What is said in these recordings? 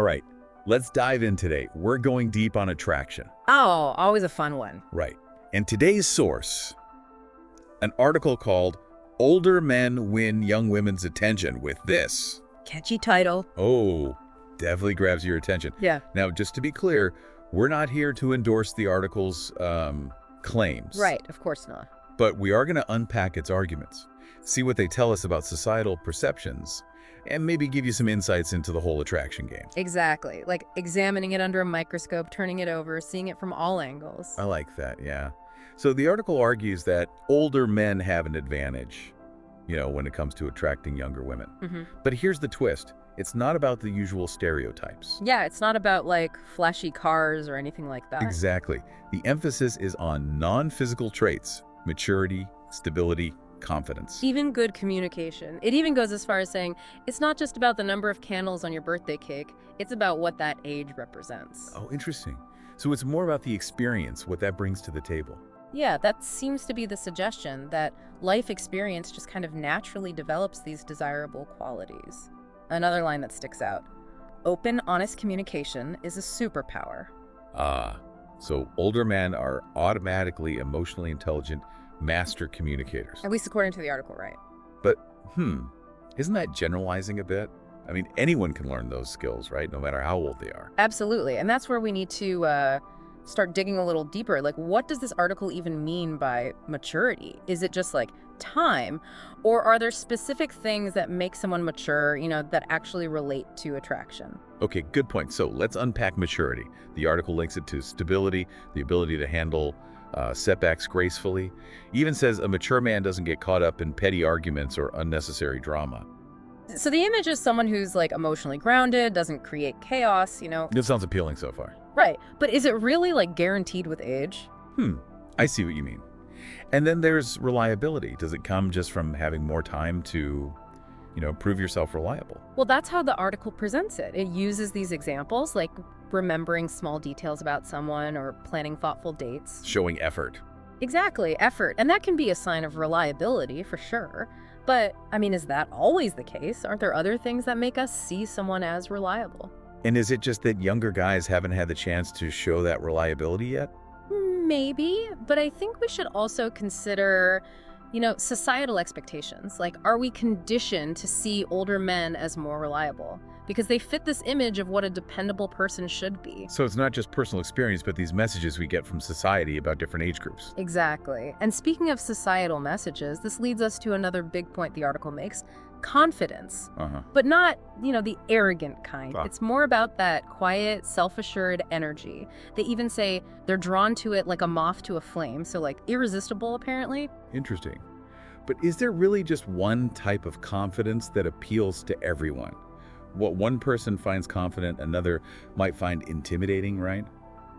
right, let's dive in today. We're going deep on attraction. Oh, always a fun one. Right. And today's source, an article called Older Men Win Young Women's Attention with this. Catchy title. Oh, definitely grabs your attention. Yeah. Now, just to be clear, we're not here to endorse the article's claims. Right, of course not. But we are going to unpack its arguments, see what they tell us about societal perceptions, and maybe give you some insights into the whole attraction game. Exactly. Like examining it under a microscope, turning it over, seeing it from all angles. I like that, yeah. So the article argues that older men have an advantage, when it comes to attracting younger women. But here's the twist. It's not about the usual stereotypes. Yeah, it's not about like flashy cars or anything like that. Exactly. The emphasis is on non-physical traits, maturity, stability, confidence. Even good communication. It even goes as far as saying, it's not just about the number of candles on your birthday cake, it's about what that age represents. Oh, interesting. So it's more about the experience, what that brings to the table. Yeah, that seems to be the suggestion, that life experience just kind of naturally develops these desirable qualities. Another line that sticks out. Open, honest communication is a superpower. So older men are automatically emotionally intelligent master communicators. At least according to the article, right? But, isn't that generalizing a bit? I mean, anyone can learn those skills, right? No matter how old they are. Absolutely. And that's where we need to start digging a little deeper. Like, what does this article even mean by maturity? Is it just like time? Or are there specific things that make someone mature, that actually relate to attraction? Okay, good point. So let's unpack maturity. The article links it to stability, the ability to handle setbacks gracefully. Even says a mature man doesn't get caught up in petty arguments or unnecessary drama. So the image is someone who's like emotionally grounded, doesn't create chaos, This sounds appealing so far. Right. But is it really like guaranteed with age? I see what you mean. And then there's reliability. Does it come just from having more time to, prove yourself reliable? Well, that's how the article presents it. It uses these examples, like remembering small details about someone or planning thoughtful dates. Showing effort. Exactly, effort. And that can be a sign of reliability, for sure. But, is that always the case? Aren't there other things that make us see someone as reliable? And is it just that younger guys haven't had the chance to show that reliability yet? Maybe, but I think we should also consider, societal expectations. Like, are we conditioned to see older men as more reliable? Because they fit this image of what a dependable person should be. So it's not just personal experience, but these messages we get from society about different age groups. Exactly. And speaking of societal messages, this leads us to another big point the article makes. Confidence. But not, the arrogant kind. It's more about that quiet, self-assured energy. They even say they're drawn to it like a moth to a flame, so like irresistible, apparently. Interesting. But is there really just one type of confidence that appeals to everyone? What one person finds confident, another might find intimidating, right?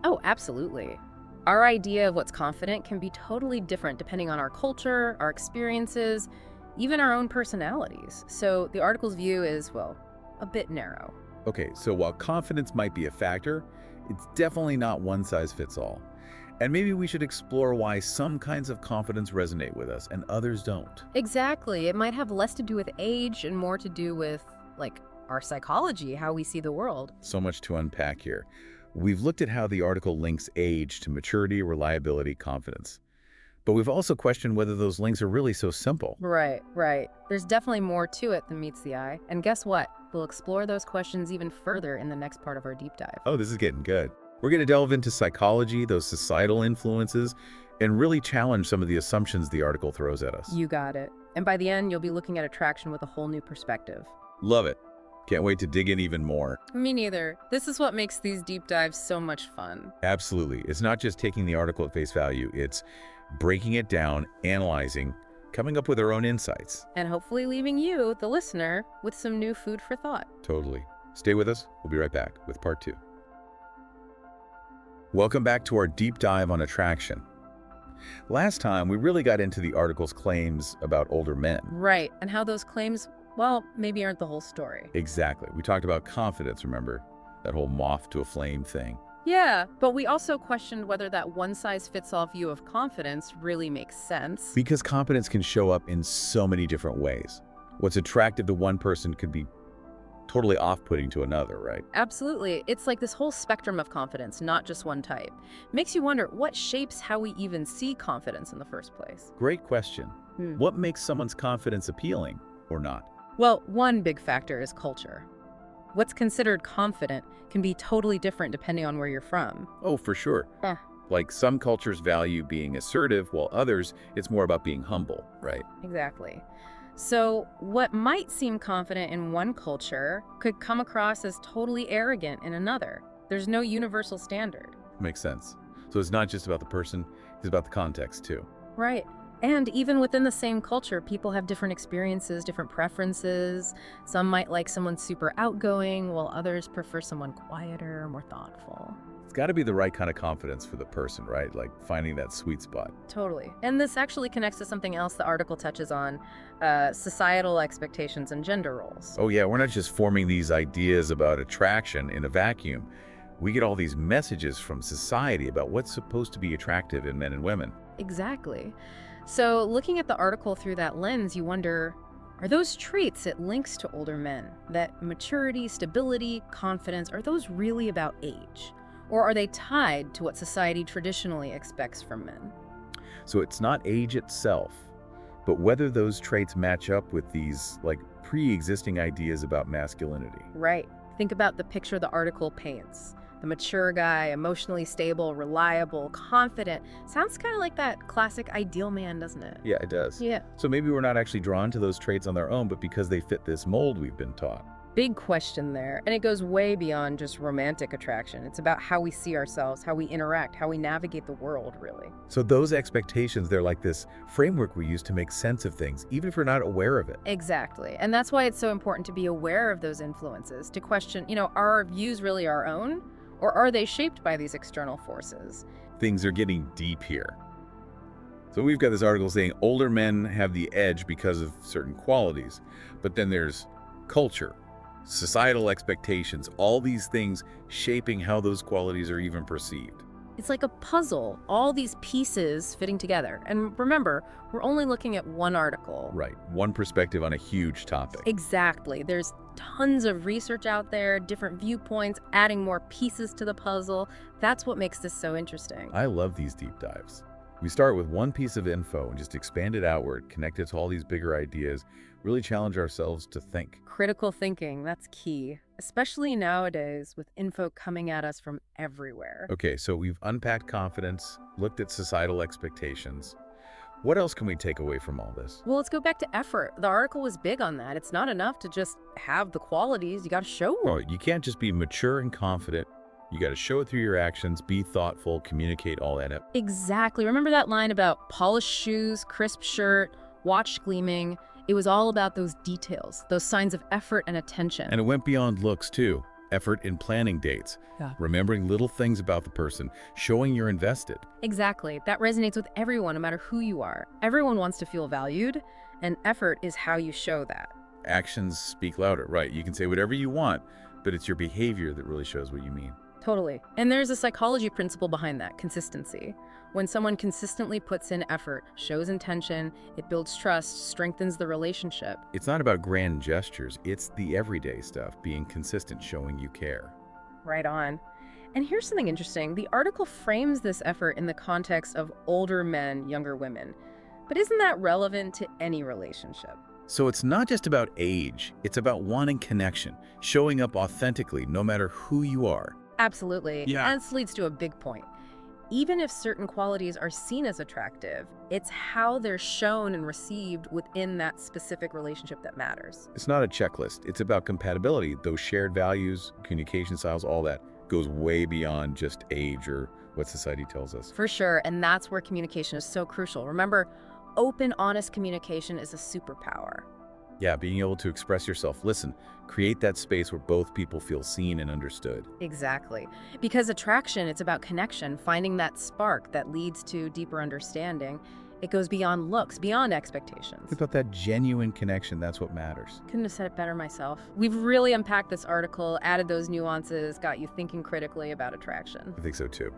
Oh, absolutely. Our idea of what's confident can be totally different depending on our culture, our experiences, even our own personalities. So the article's view is, a bit narrow. Okay, so while confidence might be a factor, it's definitely not one size fits all. And maybe we should explore why some kinds of confidence resonate with us and others don't. Exactly. It might have less to do with age and more to do with, our psychology, how we see the world. So much to unpack here. We've looked at how the article links age to maturity, reliability, confidence. But we've also questioned whether those links are really so simple. Right. There's definitely more to it than meets the eye. And guess what? We'll explore those questions even further in the next part of our deep dive. Oh, this is getting good. We're going to delve into psychology, those societal influences, and really challenge some of the assumptions the article throws at us. You got it. And by the end, you'll be looking at attraction with a whole new perspective. Love it. Can't wait to dig in even more. Me neither. This is what makes these deep dives so much fun. Absolutely. It's not just taking the article at face value. It's breaking it down, analyzing, coming up with our own insights. And hopefully leaving you, the listener, with some new food for thought. Totally. Stay with us. We'll be right back with part 2. Welcome back to our deep dive on attraction. Last time, we really got into the article's claims about older men. Right, and how those claims, maybe aren't the whole story. Exactly. We talked about confidence, remember? That whole moth to a flame thing. Yeah, but we also questioned whether that one-size-fits-all view of confidence really makes sense. Because confidence can show up in so many different ways. What's attractive to one person could be totally off-putting to another, right? Absolutely. It's like this whole spectrum of confidence, not just one type. Makes you wonder what shapes how we even see confidence in the first place. Great question. What makes someone's confidence appealing or not? Well, one big factor is culture. What's considered confident can be totally different depending on where you're from. Oh, for sure. Yeah. Like some cultures value being assertive, while others, it's more about being humble, right? Exactly. So what might seem confident in one culture could come across as totally arrogant in another. There's no universal standard. Makes sense. So it's not just about the person, it's about the context too. Right. And even within the same culture, people have different experiences, different preferences. Some might like someone super outgoing, while others prefer someone quieter, more thoughtful. It's got to be the right kind of confidence for the person, right? Like finding that sweet spot. Totally. And this actually connects to something else the article touches on, societal expectations and gender roles. Oh yeah, we're not just forming these ideas about attraction in a vacuum. We get all these messages from society about what's supposed to be attractive in men and women. Exactly. So looking at the article through that lens, you wonder, are those traits it links to older men? That maturity, stability, confidence, are those really about age? Or are they tied to what society traditionally expects from men? So it's not age itself, but whether those traits match up with these like pre-existing ideas about masculinity. Right. Think about the picture the article paints. The mature guy, emotionally stable, reliable, confident. Sounds kind of like that classic ideal man, doesn't it? Yeah, it does. Yeah. So maybe we're not actually drawn to those traits on their own, but because they fit this mold we've been taught. Big question there. And it goes way beyond just romantic attraction. It's about how we see ourselves, how we interact, how we navigate the world, really. So those expectations, they're like this framework we use to make sense of things, even if we're not aware of it. Exactly. And that's why it's so important to be aware of those influences, to question, are our views really our own? Or are they shaped by these external forces? Things are getting deep here. So we've got this article saying older men have the edge because of certain qualities, but then there's culture, societal expectations, all these things shaping how those qualities are even perceived. It's like a puzzle, all these pieces fitting together. And remember, we're only looking at one article. Right, one perspective on a huge topic. Exactly. There's tons of research out there, different viewpoints, adding more pieces to the puzzle. That's what makes this so interesting. I love these deep dives. We start with one piece of info and just expand it outward, connect it to all these bigger ideas, really challenge ourselves to think. Critical thinking, that's key, especially nowadays with info coming at us from everywhere. Okay, so we've unpacked confidence, looked at societal expectations. What else can we take away from all this? Well, let's go back to effort. The article was big on that. It's not enough to just have the qualities. You got to show them. Oh, you can't just be mature and confident. You got to show it through your actions, be thoughtful, communicate all that up. Exactly. Remember that line about polished shoes, crisp shirt, watch gleaming? It was all about those details, those signs of effort and attention. And it went beyond looks, too. Effort in planning dates, remembering little things about the person, showing you're invested. Exactly. That resonates with everyone, no matter who you are. Everyone wants to feel valued, and effort is how you show that. Actions speak louder, right? You can say whatever you want, but it's your behavior that really shows what you mean. Totally. And there's a psychology principle behind that, consistency. When someone consistently puts in effort, shows intention, it builds trust, strengthens the relationship. It's not about grand gestures, it's the everyday stuff, being consistent, showing you care. Right on. And here's something interesting. The article frames this effort in the context of older men, younger women. But isn't that relevant to any relationship? So it's not just about age, it's about wanting connection, showing up authentically no matter who you are. Absolutely. Yeah. And this leads to a big point. Even if certain qualities are seen as attractive, it's how they're shown and received within that specific relationship that matters. It's not a checklist, it's about compatibility. Those shared values, communication styles, all that goes way beyond just age or what society tells us. For sure, and that's where communication is so crucial. Remember, open, honest communication is a superpower. Yeah, being able to express yourself, listen, create that space where both people feel seen and understood. Exactly. Because attraction, it's about connection, finding that spark that leads to deeper understanding. It goes beyond looks, beyond expectations. It's about that genuine connection, that's what matters. Couldn't have said it better myself. We've really unpacked this article, added those nuances, got you thinking critically about attraction. I think so too.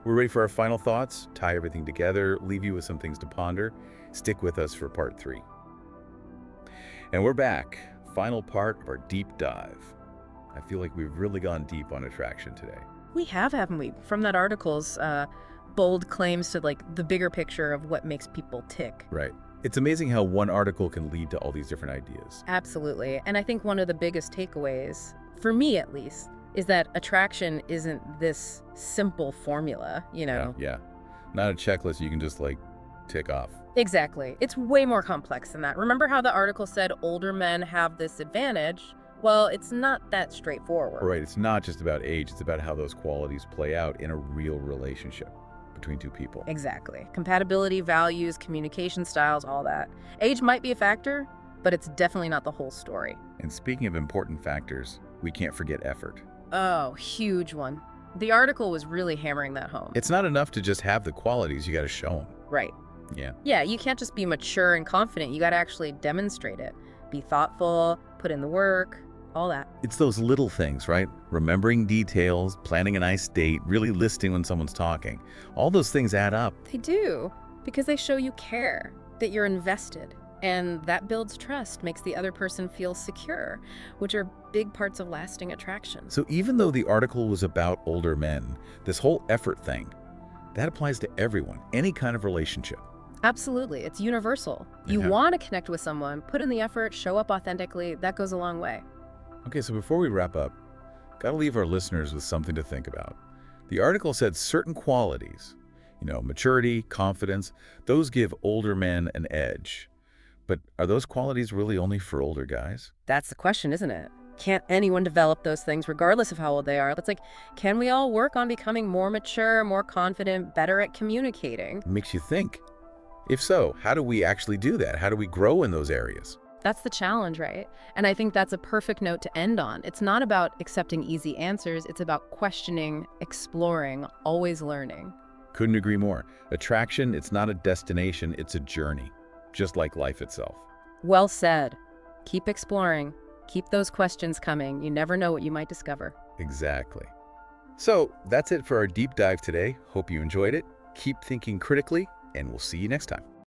We're ready for our final thoughts, tie everything together, leave you with some things to ponder. Stick with us for part 3. And we're back. final part of our deep dive. I feel like we've really gone deep on attraction today. We have, haven't we? From that article's bold claims to like the bigger picture of what makes people tick. Right. It's amazing how one article can lead to all these different ideas. Absolutely. And I think one of the biggest takeaways, for me at least, is that attraction isn't this simple formula, you know? Yeah. Not a checklist you can just like tick off. Exactly. It's way more complex than that. Remember how the article said older men have this advantage? Well, it's not that straightforward. Right. It's not just about age. It's about how those qualities play out in a real relationship between two people. Exactly. Compatibility, values, communication styles, all that. Age might be a factor, but it's definitely not the whole story. And speaking of important factors, we can't forget effort. Oh, huge one. The article was really hammering that home. It's not enough to just have the qualities. You got to show them. Right. Yeah. Yeah, you can't just be mature and confident. You got to actually demonstrate it. Be thoughtful, put in the work, all that. It's those little things, right? Remembering details, planning a nice date, really listening when someone's talking. All those things add up. They do, because they show you care, that you're invested. And that builds trust, makes the other person feel secure, which are big parts of lasting attraction. So even though the article was about older men, this whole effort thing, that applies to everyone, any kind of relationship. Absolutely. It's universal. You want to connect with someone, put in the effort, show up authentically. That goes a long way. Okay, so before we wrap up, got to leave our listeners with something to think about. The article said certain qualities, maturity, confidence, those give older men an edge. But are those qualities really only for older guys? That's the question, isn't it? Can't anyone develop those things regardless of how old they are? It's like, can we all work on becoming more mature, more confident, better at communicating? It makes you think. If so, how do we actually do that? How do we grow in those areas? That's the challenge, right? And I think that's a perfect note to end on. It's not about accepting easy answers. It's about questioning, exploring, always learning. Couldn't agree more. Attraction, it's not a destination, it's a journey, just like life itself. Well said. Keep exploring. Keep those questions coming. You never know what you might discover. Exactly. So that's it for our deep dive today. Hope you enjoyed it. Keep thinking critically, and we'll see you next time.